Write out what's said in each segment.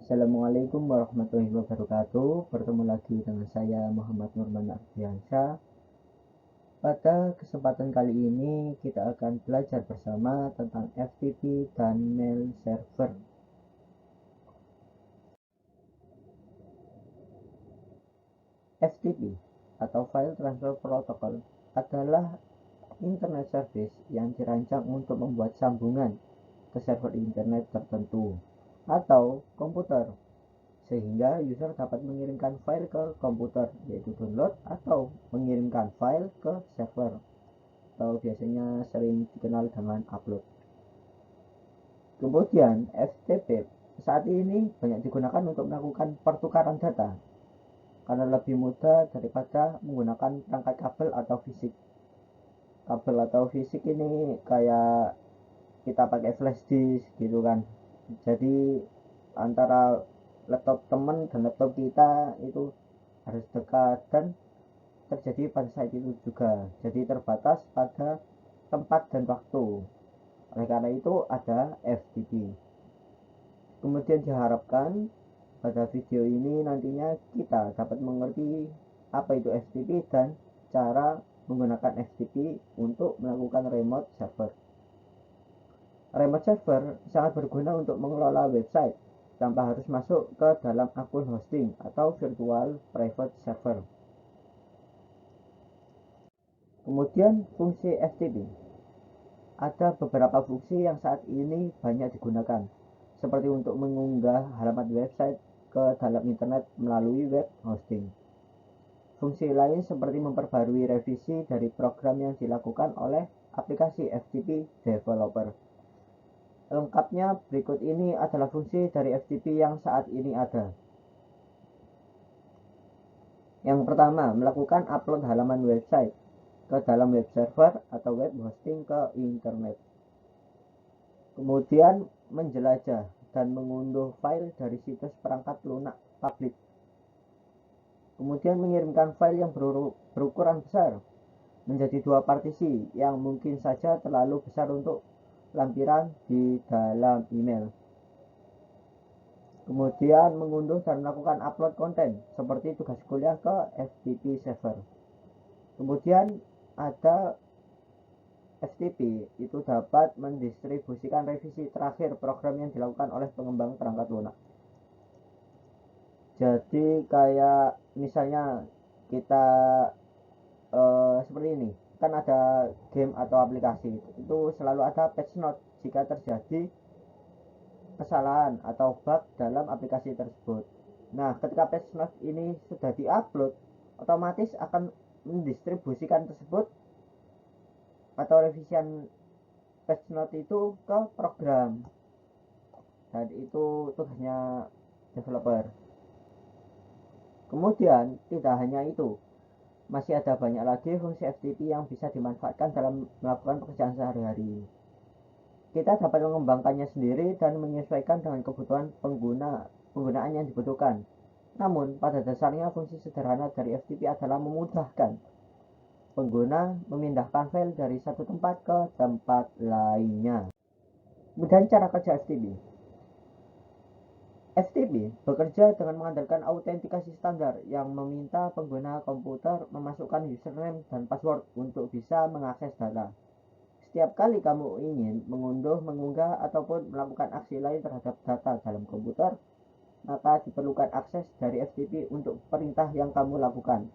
Assalamualaikum warahmatullahi wabarakatuh. Bertemu lagi dengan saya Muhammad Nurman Ardiansyah. Pada kesempatan kali ini kita akan belajar bersama tentang FTP dan mail server. FTP atau File Transfer Protocol adalah internet service yang dirancang untuk membuat sambungan ke server internet tertentu atau komputer, sehingga user dapat mengirimkan file ke komputer, yaitu download, atau mengirimkan file ke server, atau biasanya sering dikenal dengan upload. Kemudian FTP saat ini banyak digunakan untuk melakukan pertukaran data karena lebih mudah daripada menggunakan perangkat kabel atau fisik. Kabel atau fisik ini kayak kita pakai flash disk gitu kan. Jadi antara laptop teman dan laptop kita itu harus dekat, dan terjadi pada saat itu juga. Jadi terbatas pada tempat dan waktu. Oleh karena itu ada FTP. Kemudian diharapkan pada video ini nantinya kita dapat mengerti apa itu FTP dan cara menggunakan FTP untuk melakukan remote server. Remote server sangat berguna untuk mengelola website tanpa harus masuk ke dalam akun hosting atau virtual private server. Kemudian fungsi FTP. Ada beberapa fungsi yang saat ini banyak digunakan, seperti untuk mengunggah halaman website ke dalam internet melalui web hosting. Fungsi lain seperti memperbarui revisi dari program yang dilakukan oleh aplikasi FTP developer. Lengkapnya berikut ini adalah fungsi dari FTP yang saat ini ada. Yang pertama, melakukan upload halaman website ke dalam web server atau web hosting ke internet. Kemudian menjelajah dan mengunduh file dari situs perangkat lunak publik. Kemudian mengirimkan file yang berukuran besar menjadi dua partisi yang mungkin saja terlalu besar untuk lampiran di dalam email. Kemudian mengunduh dan melakukan upload konten seperti tugas kuliah ke FTP server. Kemudian ada FTP itu dapat mendistribusikan revisi terakhir program yang dilakukan oleh pengembang perangkat lunak. Jadi kayak misalnya kita seperti ini, kan ada game atau aplikasi itu selalu ada patch note jika terjadi kesalahan atau bug dalam aplikasi tersebut. Nah, ketika patch note ini sudah diupload, otomatis akan mendistribusikan tersebut atau revisian patch note itu ke program, dan itu tugasnya developer. Kemudian tidak hanya itu, masih ada banyak lagi fungsi FTP yang bisa dimanfaatkan dalam melakukan pekerjaan sehari-hari. Kita dapat mengembangkannya sendiri dan menyesuaikan dengan kebutuhan penggunaan yang dibutuhkan. Namun, pada dasarnya fungsi sederhana dari FTP adalah memudahkan pengguna memindahkan file dari satu tempat ke tempat lainnya. Kemudian cara kerja FTP. FTP bekerja dengan mengandalkan autentikasi standar yang meminta pengguna komputer memasukkan username dan password untuk bisa mengakses data. Setiap kali kamu ingin mengunduh, mengunggah, ataupun melakukan aksi lain terhadap data dalam komputer, maka diperlukan akses dari FTP untuk perintah yang kamu lakukan.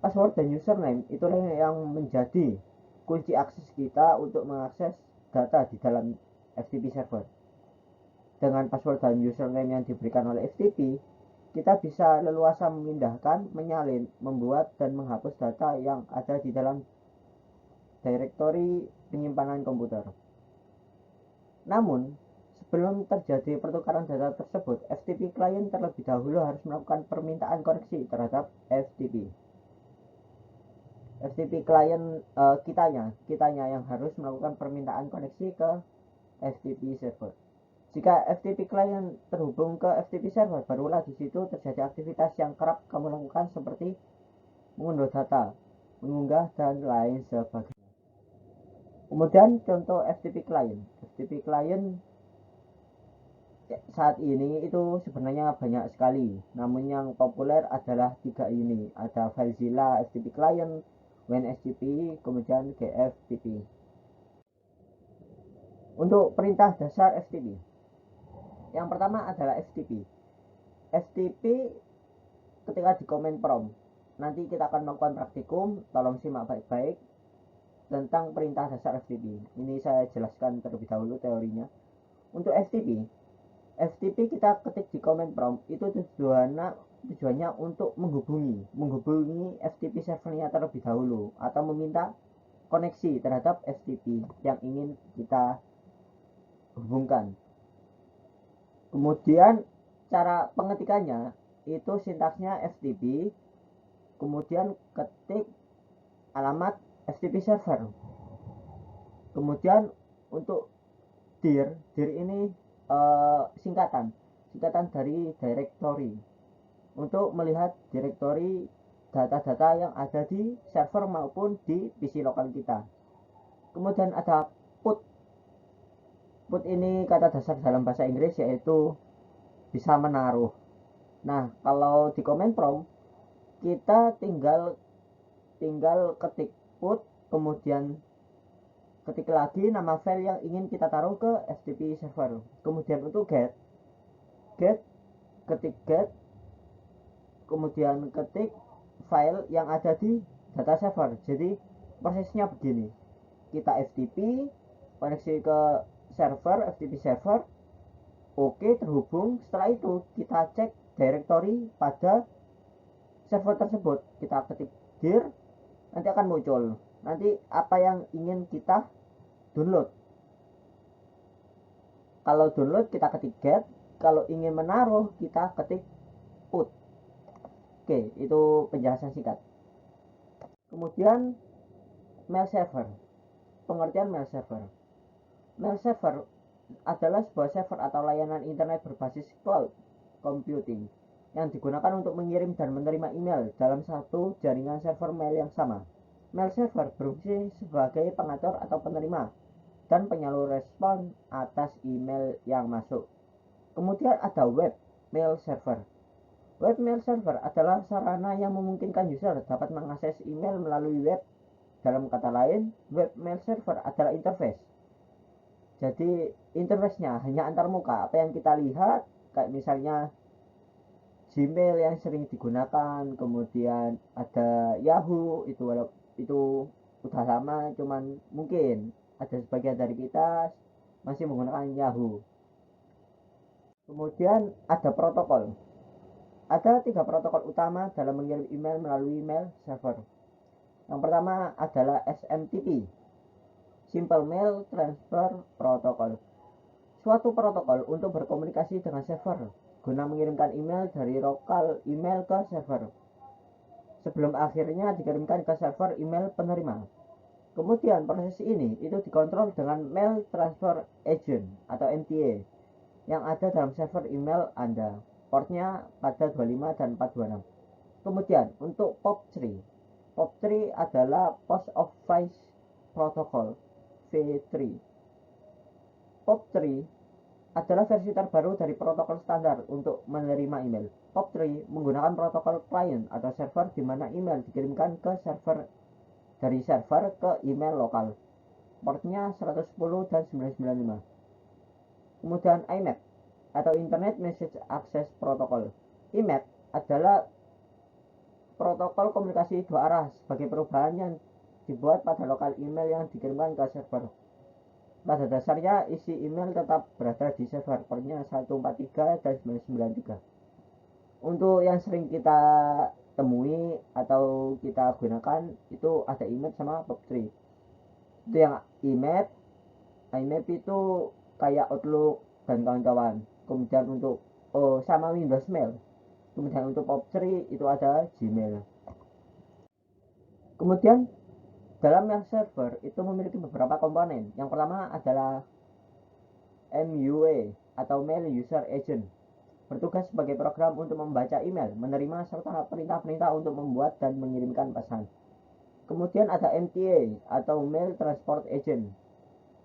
Password dan username itulah yang menjadi kunci akses kita untuk mengakses data di dalam FTP server. Dengan password dan username yang diberikan oleh FTP, kita bisa leluasa memindahkan, menyalin, membuat, dan menghapus data yang ada di dalam direktori penyimpanan komputer. Namun, sebelum terjadi pertukaran data tersebut, FTP client terlebih dahulu harus melakukan permintaan koneksi terhadap FTP. FTP client kitanya yang harus melakukan permintaan koneksi ke FTP server. Jika FTP client terhubung ke FTP server, barulah di situ terjadi aktivitas yang kerap kamu lakukan seperti mengunduh data, mengunggah, dan lain sebagainya. Kemudian contoh FTP client. FTP client saat ini itu sebenarnya banyak sekali, namun yang populer adalah 3 ini. Ada FileZilla FTP Client, WinFTP, kemudian GFTP. Untuk perintah dasar FTP, yang pertama adalah FTP. FTP ketika di command prompt, nanti kita akan melakukan praktikum, tolong simak baik-baik tentang perintah dasar FTP. Ini saya jelaskan terlebih dahulu teorinya. Untuk FTP kita ketik di command prompt, itu tujuannya untuk menghubungi FTP servernya terlebih dahulu, atau meminta koneksi terhadap FTP yang ingin kita hubungkan. Kemudian cara pengetikannya itu sintaksnya FTP, kemudian ketik alamat FTP server. Kemudian untuk dir ini singkatan dari directory, untuk melihat directory data-data yang ada di server maupun di PC lokal kita. Kemudian ada put ini kata dasar dalam bahasa Inggris, yaitu bisa menaruh. Nah, kalau di command prompt kita tinggal ketik put, kemudian ketik lagi nama file yang ingin kita taruh ke FTP server. Kemudian untuk get ketik get, kemudian ketik file yang ada di data server. Jadi prosesnya begini, kita FTP koneksi ke server, FTP server, oke, terhubung. Setelah itu kita cek directory pada server tersebut, kita ketik dir, nanti akan muncul nanti apa yang ingin kita download. Kalau download kita ketik get, kalau ingin menaruh kita ketik put. Oke, itu penjelasan singkat. Kemudian mail server. Pengertian mail server. Mail server adalah sebuah server atau layanan internet berbasis cloud computing yang digunakan untuk mengirim dan menerima email dalam satu jaringan server mail yang sama. Mail server berfungsi sebagai pengatur atau penerima dan penyalur respon atas email yang masuk. Kemudian ada web mail server. Web mail server adalah sarana yang memungkinkan user dapat mengakses email melalui web. Dalam kata lain, web mail server adalah interface. Jadi interface-nya hanya antar muka, apa yang kita lihat, kayak misalnya Gmail yang sering digunakan, kemudian ada Yahoo, itu udah lama, cuman mungkin ada sebagian dari kita masih menggunakan Yahoo. Kemudian ada protokol. Ada 3 protokol utama dalam mengirim email melalui mail server. Yang pertama adalah SMTP, Simple Mail Transfer Protocol. Suatu protokol untuk berkomunikasi dengan server guna mengirimkan email dari lokal email ke server sebelum akhirnya dikirimkan ke server email penerima. Kemudian proses ini itu dikontrol dengan Mail Transfer Agent atau MTA yang ada dalam server email Anda. Portnya pada 25 dan 426. Kemudian untuk POP3 adalah Post Office Protocol V3. POP3 adalah versi terbaru dari protokol standar untuk menerima email. POP3 menggunakan protokol client atau server di mana email dikirimkan ke server dari server ke email lokal. Portnya 110 dan 995. Kemudian IMAP atau Internet Message Access Protocol. IMAP adalah protokol komunikasi dua arah sebagai perubahan yang dibuat pada lokal email yang dikirimkan ke server. Pada dasarnya isi email tetap berada di server, portnya 143 dan 993. Untuk yang sering kita temui atau kita gunakan itu ada IMAP sama POP3. Itu yang IMAP itu kayak Outlook dan kawan-kawan. Kemudian untuk sama Windows Mail. Kemudian untuk POP3 itu ada Gmail. Kemudian dalam mail server itu memiliki beberapa komponen. Yang pertama adalah MUA atau Mail User Agent, bertugas sebagai program untuk membaca email, menerima serta perintah-perintah untuk membuat dan mengirimkan pesan. Kemudian ada MTA atau Mail Transport Agent,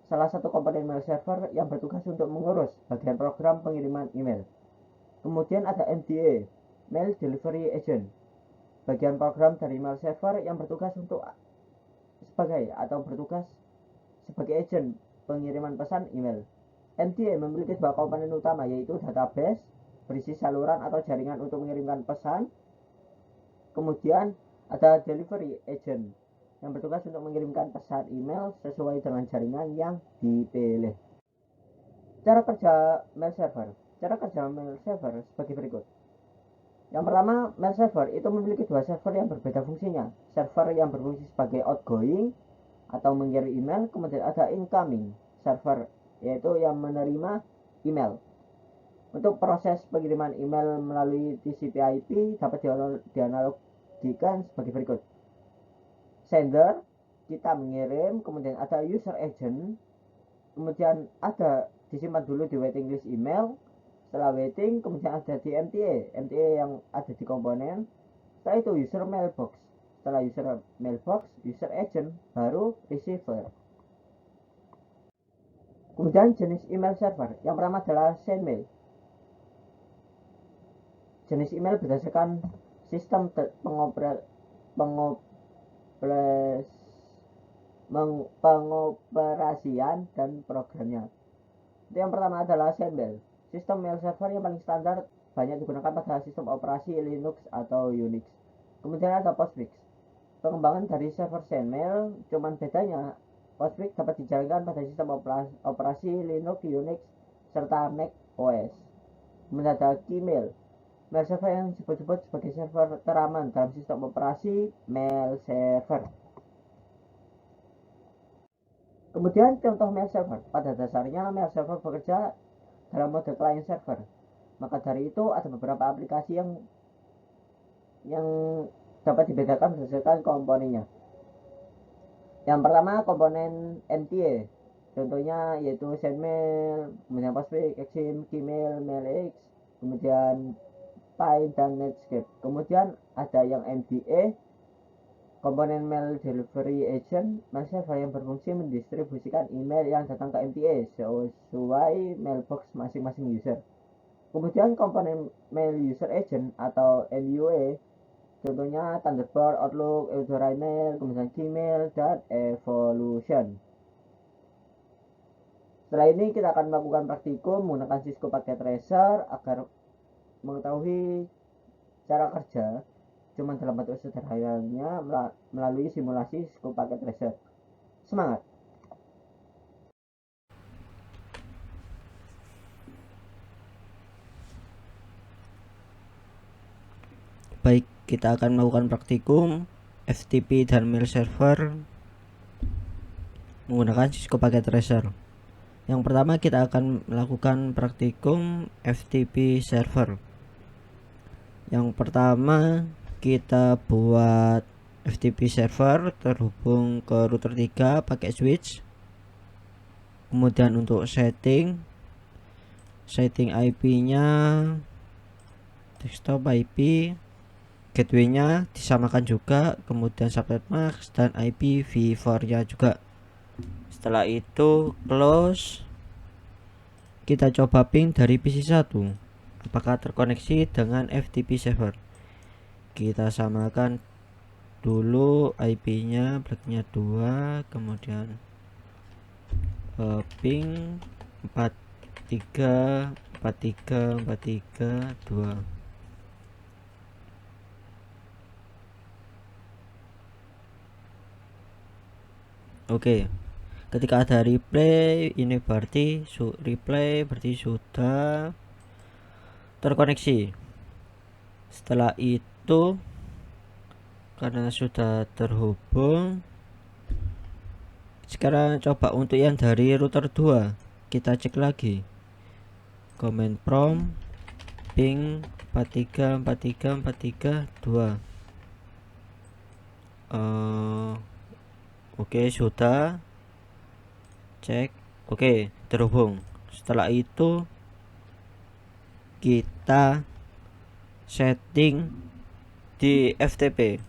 salah satu komponen mail server yang bertugas untuk mengurus bagian program pengiriman email. Kemudian ada MDA, Mail Delivery Agent, bagian program dari mail server yang bertugas sebagai agent pengiriman pesan email. MDA memiliki dua komponen utama, yaitu database berisi saluran atau jaringan untuk mengirimkan pesan. Kemudian ada delivery agent yang bertugas untuk mengirimkan pesan email sesuai dengan jaringan yang dipilih. Cara kerja mail server sebagai berikut. Yang pertama, mail server itu memiliki dua server yang berbeda fungsinya. Server yang berfungsi sebagai outgoing atau mengirim email, kemudian ada incoming server, yaitu yang menerima email. Untuk proses pengiriman email melalui TCP/IP dapat dianalogikan sebagai berikut. Sender, kita mengirim, kemudian ada user agent, kemudian ada disimpan dulu di waiting list email. Setelah waiting, kemudian ada di MTA yang ada di komponen. Setelah itu user mailbox. Setelah user mailbox, user agent, baru receiver. Kemudian jenis email server. Yang pertama adalah SendMail. Jenis email berdasarkan sistem pengoperasian dan programnya. Yang pertama adalah SendMail. Sistem mail server yang paling standar banyak digunakan pada sistem operasi Linux atau Unix. Kemudian ada Postfix. Pengembangan dari server SendMail, cuman bedanya Postfix dapat dijalankan pada sistem operasi Linux, Unix, serta Mac OS. Kemudian ada Gmail. Mail server yang disebut-sebut sebagai server teraman dalam sistem operasi mail server. Kemudian contoh mail server. Pada dasarnya mail server bekerja dalam mode client server. Maka dari itu ada beberapa aplikasi yang dapat dibedakan berdasarkan komponennya. Yang pertama komponen MTA. Contohnya yaitu SendMail, kemudian Postfix, Exim, Gmail, MailX, kemudian Pine dan Netscape. Kemudian ada yang MDA, komponen mail delivery agent, mail server yang berfungsi mendistribusikan email yang datang ke MTA sesuai mailbox masing-masing user. Kemudian komponen mail user agent atau MUA, contohnya Thunderbird, Outlook, Eudora Email, kemudian Gmail, dan Evolution. Setelah ini kita akan melakukan praktikum menggunakan Cisco Packet Tracer agar mengetahui cara kerja cuma dalam bentuk sederhananya melalui simulasi Cisco Packet Tracer. Semangat! Baik, kita akan melakukan praktikum FTP dan mail server menggunakan Cisco Packet Tracer. Yang pertama kita akan melakukan praktikum FTP server. Yang pertama kita buat FTP server terhubung ke router 3 pakai switch. Kemudian untuk setting IP-nya desktop IP, gateway-nya disamakan juga, kemudian subnet mask dan IPv4-nya juga. Setelah itu close, kita coba ping dari PC1 apakah terkoneksi dengan FTP server. Kita samakan dulu IP-nya, blacknya 2, kemudian ping 43434342. Oke, ketika ada replay ini berarti sudah terkoneksi. Setelah itu karena sudah terhubung, sekarang coba untuk yang dari router 2 kita cek lagi command prompt ping 43434342. Oke, sudah cek. Oke, terhubung. Setelah itu kita setting di FTP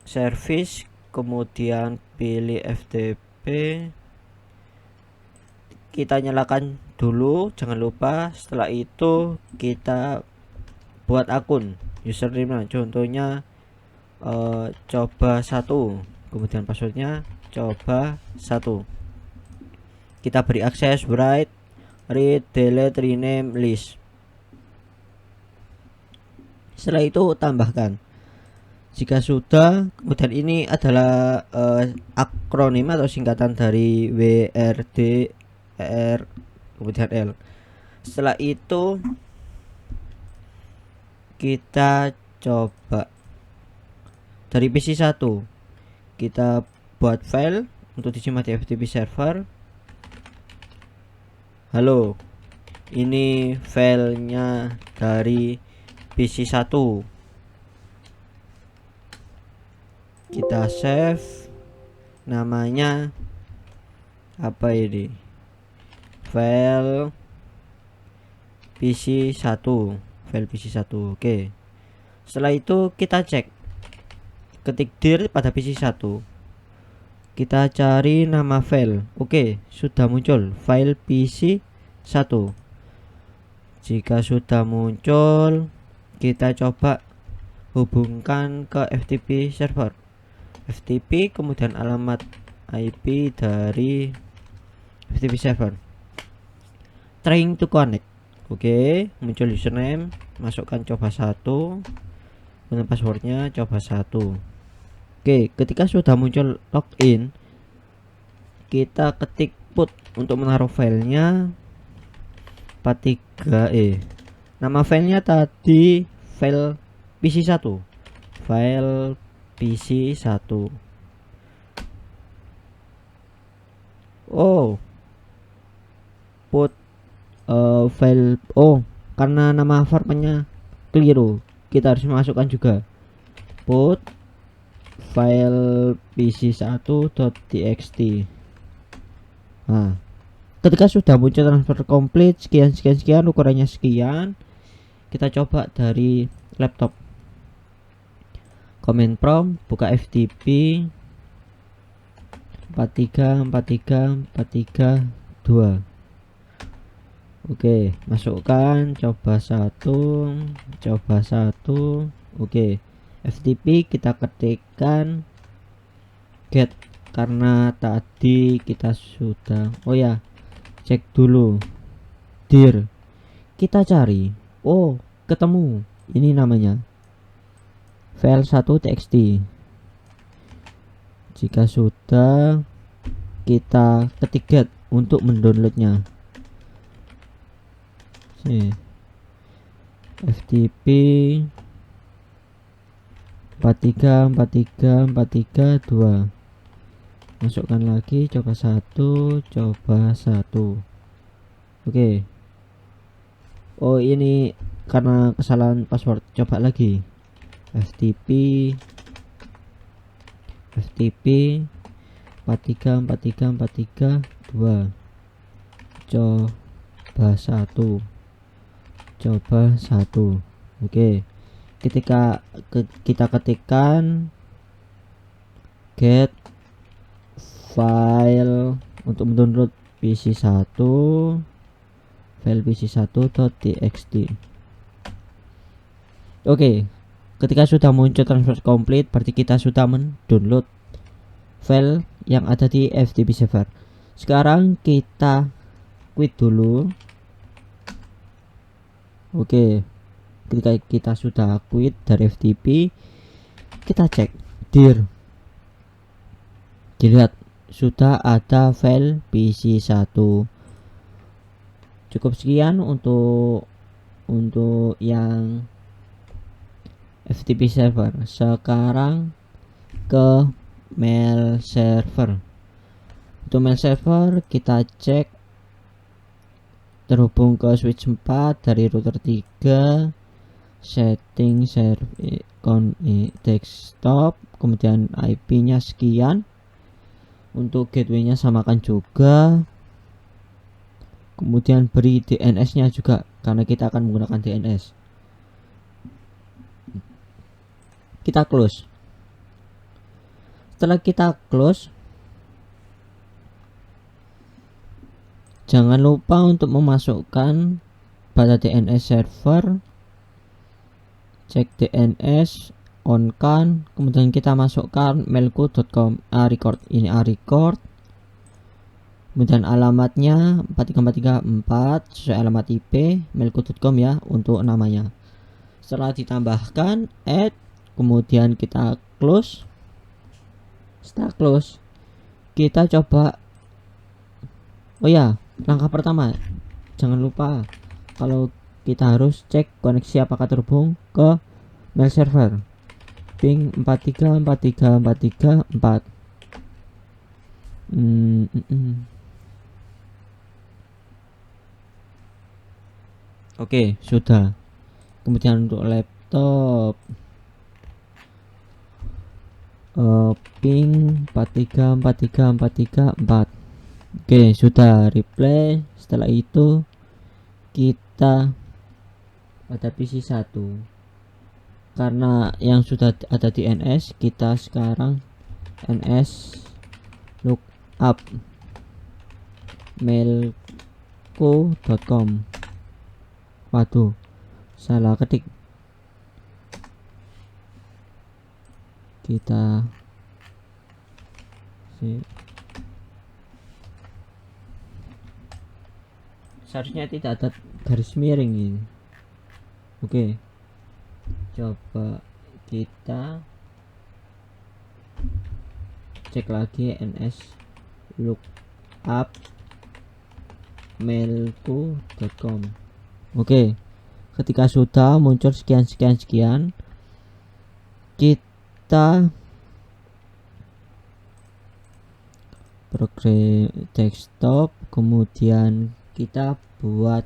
service, kemudian pilih FTP kita nyalakan dulu, jangan lupa. Setelah itu kita buat akun username, contohnya coba 1, kemudian passwordnya coba 1. Kita beri akses write, read, delete, rename, list. Setelah itu tambahkan jika sudah. Kemudian ini adalah akronim atau singkatan dari WRD R kemudian L. Setelah itu kita coba dari PC 1, kita buat file untuk disimpan di FTP server. Halo, ini filenya dari PC 1. Kita save, namanya apa ini, file PC 1, file PC 1. Oke, setelah itu kita cek, ketik dir pada PC 1, kita cari nama file. Oke, sudah muncul file PC 1. Jika sudah muncul, kita coba hubungkan ke FTP server. FTP kemudian alamat IP dari FTP server. Trying to connect. Oke, muncul username, masukkan coba 1, kemudian passwordnya coba 1. Oke, ketika sudah muncul login, kita ketik put untuk menaruh filenya 43e. Nama filenya tadi file PC 1, file PC 1. Oh, put file, karena nama formatnya keliru, kita harus masukkan juga put file pc1.txt. Nah, ketika sudah muncul transfer complete sekian, ukurannya sekian, kita coba dari laptop. Command prompt, buka FTP 434343 2. Oke, masukkan coba 1. Oke, FTP kita ketikkan get, karena tadi kita sudah, cek dulu dir, kita cari, ketemu, ini namanya file 1.txt. Jika sudah, kita ketik get untuk mendownloadnya. FTP 434343 2. Masukkan lagi coba 1. Oke. Ini karena kesalahan password, coba lagi. FTP 434343 2. Coba 1. Oke. Ketika kita ketikkan get file untuk mendownload PC 1, file PC1.txt. Oke, ketika sudah muncul transfer complete, berarti kita sudah mendownload file yang ada di FTP server. Sekarang kita quit dulu. Oke, ketika kita sudah quit dari FTP, kita cek dir, dilihat sudah ada file PC1. Cukup sekian untuk yang FTP server. Sekarang ke mail server. Untuk mail server kita cek terhubung ke switch 4 dari router 3, setting server desktop, kemudian IP-nya sekian. Untuk gateway-nya samakan juga, kemudian beri DNS-nya juga karena kita akan menggunakan DNS. Kita close. Setelah kita close, Jangan lupa untuk memasukkan pada DNS server, cek DNS, on kan, kemudian kita masukkan mailku.com record, ini record, kemudian alamatnya 43434 sesuai alamat IP mailku.com ya untuk namanya. Setelah ditambahkan add, kemudian kita close. Setelah close, kita coba, oh ya, langkah pertama jangan lupa kalau kita harus cek koneksi apakah terhubung ke mail server ping 4343434. Oke, sudah. Kemudian untuk laptop ping 4343434. Oke, sudah replay. Setelah itu kita pada PC 1, karena yang sudah ada di NS, kita sekarang NS lookup mailku.com. Waduh, salah ketik. Kita seharusnya tidak ada garis miring ini. Oke, coba kita cek lagi NS lookup mailku.com. Oke, ketika sudah muncul sekian, kita program desktop, kemudian kita buat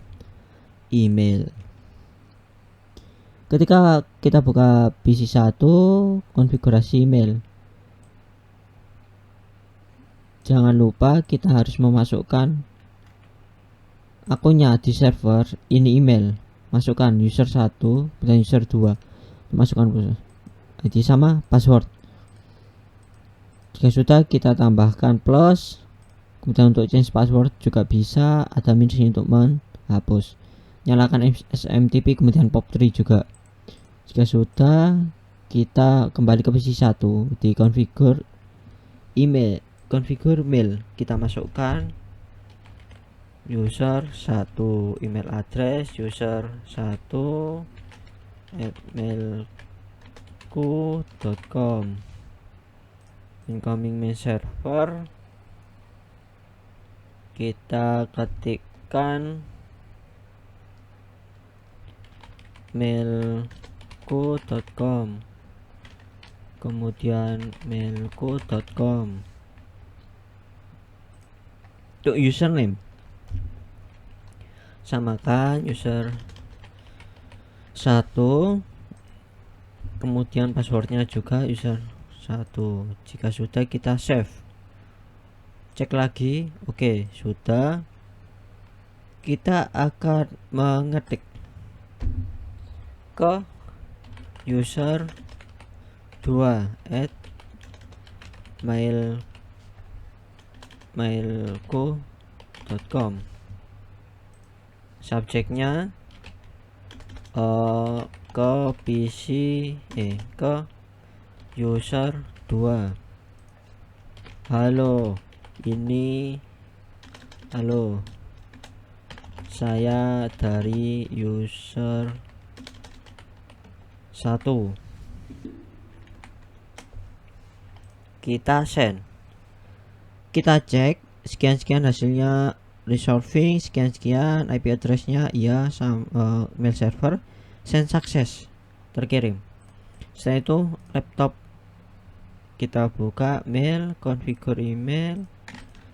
email. Ketika kita buka PC 1, konfigurasi email, jangan lupa kita harus memasukkan akunnya di server ini email. Masukkan user 1 dan user 2, masukkan ID sama password. Jika sudah, kita tambahkan plus. Kemudian untuk change password juga bisa, ada minus untuk menghapus. Nyalakan SMTP, kemudian POP3 juga. Jika sudah, kita kembali ke PC 1 di configure email, kita masukkan user 1 email address, user 1 mailku.com, incoming mail server, kita ketikkan mailku.com, kemudian mailku.com. Untuk username, samakan user 1, kemudian passwordnya juga user 1. Jika sudah, kita save, cek lagi. Oke, sudah. Kita akan mengetik ke user 2 at mailku.com. Subjeknya ke PC ke user 2. Halo, saya dari user 1. Kita send, kita cek sekian hasilnya, resolving sekian IP addressnya iya, mail server send success, terkirim. Setelah itu laptop kita buka mail, configure email,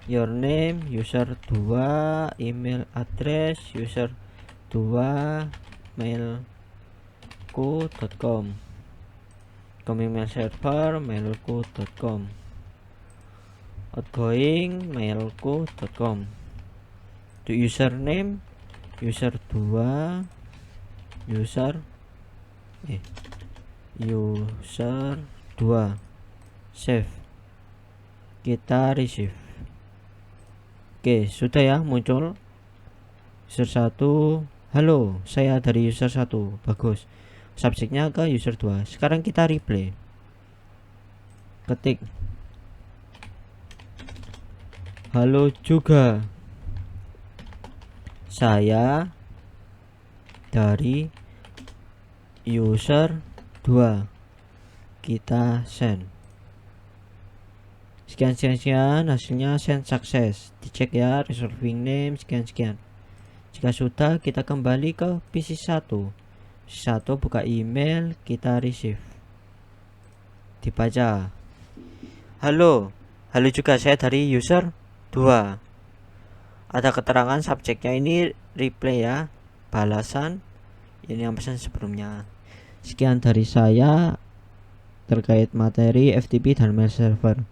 your name, user 2, email address, user 2, mailku.com, incoming mail server, mailku.com, outgoing mailku.com. To username, user 2, user 2, save, kita receive. Oke, sudah ya muncul User 1, halo, saya dari user 1. Bagus. Subjeknya ke user 2. Sekarang kita replay. Ketik, halo juga, saya dari user 2. Kita send. Sekian, hasilnya send sukses. Dicek ya, resolving name, sekian. Jika sudah, kita kembali ke PC 1. PC 1 buka email, kita receive. Dibaca, halo juga, saya dari user 2. Ada keterangan subjeknya ini replay ya, balasan ini yang pesan sebelumnya. Sekian dari saya terkait materi FTP dan mail server.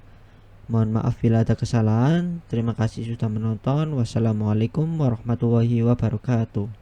Mohon maaf bila ada kesalahan. Terima kasih sudah menonton. Wassalamualaikum warahmatullahi wabarakatuh.